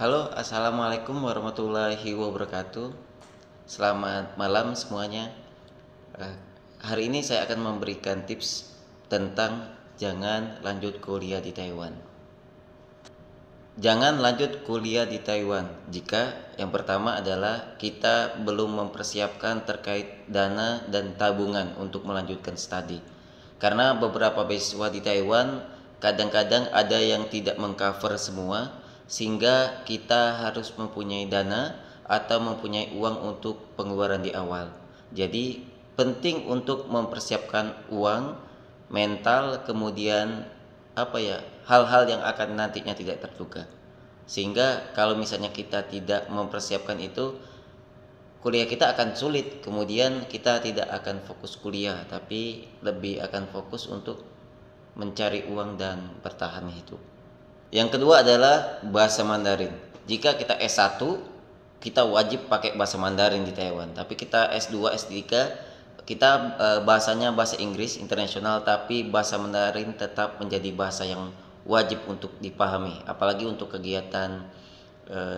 Halo, assalamualaikum warahmatullahi wabarakatuh. Selamat malam semuanya. Eh, Hari ini saya akan memberikan tips tentang jangan lanjut kuliah di Taiwan. Jangan lanjut kuliah di Taiwan jika yang pertama adalah kita belum mempersiapkan terkait dana dan tabungan untuk melanjutkan studi. Karena beberapa beasiswa di Taiwan kadang-kadang ada yang tidak mengcover semua, sehingga kita harus mempunyai dana atau mempunyai uang untuk pengeluaran di awal. Jadi penting untuk mempersiapkan uang, mental, kemudian hal-hal yang akan nantinya tidak terduga. Sehingga kalau misalnya kita tidak mempersiapkan itu, kuliah kita akan sulit. Kemudian kita tidak akan fokus kuliah, tapi lebih akan fokus untuk mencari uang dan bertahan hidup. Yang kedua adalah bahasa Mandarin. Jika kita S1, kita wajib pakai bahasa Mandarin di Taiwan. Tapi kita S2, S3, kita bahasanya bahasa Inggris internasional, tapi bahasa Mandarin tetap menjadi bahasa yang wajib untuk dipahami, apalagi untuk kegiatan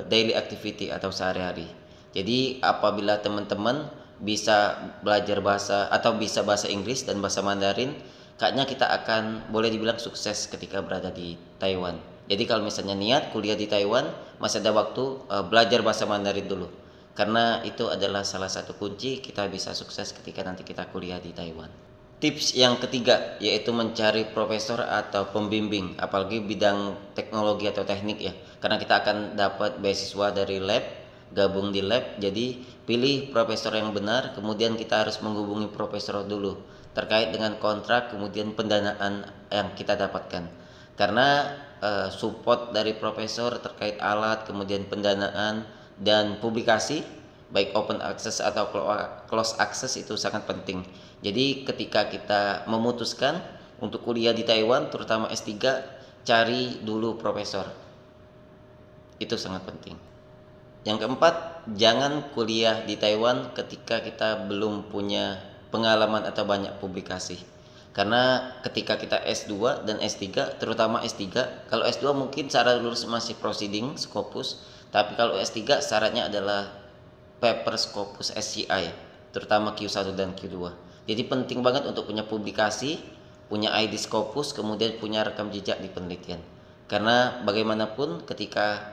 daily activity atau sehari-hari. Jadi apabila teman-teman bisa belajar bahasa atau bisa bahasa Inggris dan bahasa Mandarin, kayaknya kita akan boleh dibilang sukses ketika berada di Taiwan. Jadi kalau misalnya niat kuliah di Taiwan, masih ada waktu belajar bahasa Mandarin dulu. Karena itu adalah salah satu kunci kita bisa sukses ketika nanti kita kuliah di Taiwan. Tips yang ketiga yaitu mencari profesor atau pembimbing, apalagi bidang teknologi atau teknik ya. Karena kita akan dapat beasiswa dari lab, gabung di lab. Jadi pilih profesor yang benar, kemudian kita harus menghubungi profesor dulu terkait dengan kontrak, kemudian pendanaan yang kita dapatkan. Karena support dari profesor terkait alat, kemudian pendanaan dan publikasi baik open access atau close access itu sangat penting. Jadi ketika kita memutuskan untuk kuliah di Taiwan, terutama S3, cari dulu profesor. Itu sangat penting. Yang keempat, jangan kuliah di Taiwan ketika kita belum punya pengalaman atau banyak publikasi. Karena ketika kita S2 dan S3, terutama S3, kalau S2 mungkin syarat lulus masih proceeding Scopus, tapi kalau S3 syaratnya adalah paper Scopus SCI, terutama Q1 dan Q2. Jadi penting banget untuk punya publikasi, punya ID Scopus, kemudian punya rekam jejak di penelitian. Karena bagaimanapun ketika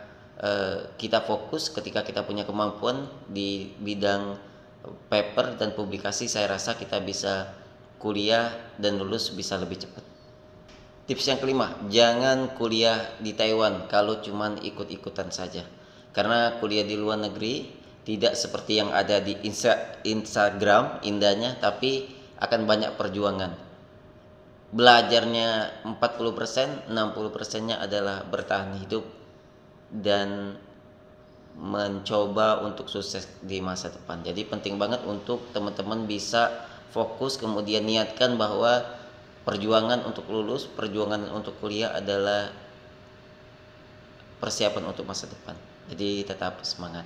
kita fokus, ketika kita punya kemampuan di bidang paper dan publikasi, saya rasa kita bisa kuliah dan lulus bisa lebih cepat. Tips yang kelima, jangan kuliah di Taiwan kalau cuman ikut-ikutan saja. Karena kuliah di luar negeri tidak seperti yang ada di Instagram indahnya, tapi akan banyak perjuangan. Belajarnya 40%, 60%-nya adalah bertahan hidup dan mencoba untuk sukses di masa depan. Jadi penting banget untuk teman-teman bisa fokus, kemudian niatkan bahwa perjuangan untuk lulus, perjuangan untuk kuliah adalah persiapan untuk masa depan. Jadi tetap semangat.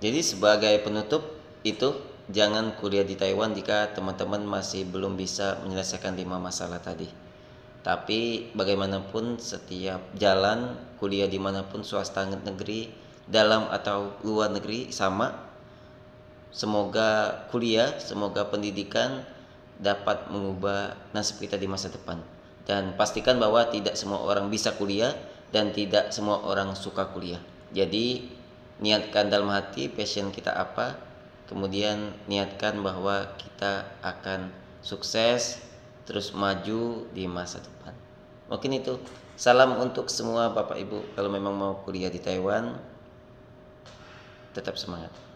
Jadi sebagai penutup itu, jangan kuliah di Taiwan jika teman-teman masih belum bisa menyelesaikan 5 masalah tadi. Tapi bagaimanapun setiap jalan kuliah dimanapun, swasta negeri, dalam atau luar negeri sama. Semoga kuliah, semoga pendidikan dapat mengubah nasib kita di masa depan. Dan pastikan bahwa tidak semua orang bisa kuliah dan tidak semua orang suka kuliah. Jadi niatkan dalam hati passion kita apa, kemudian niatkan bahwa kita akan sukses terus maju di masa depan. Mungkin itu. Salam untuk semua Bapak Ibu. Kalau memang mau kuliah di Taiwan, tetap semangat.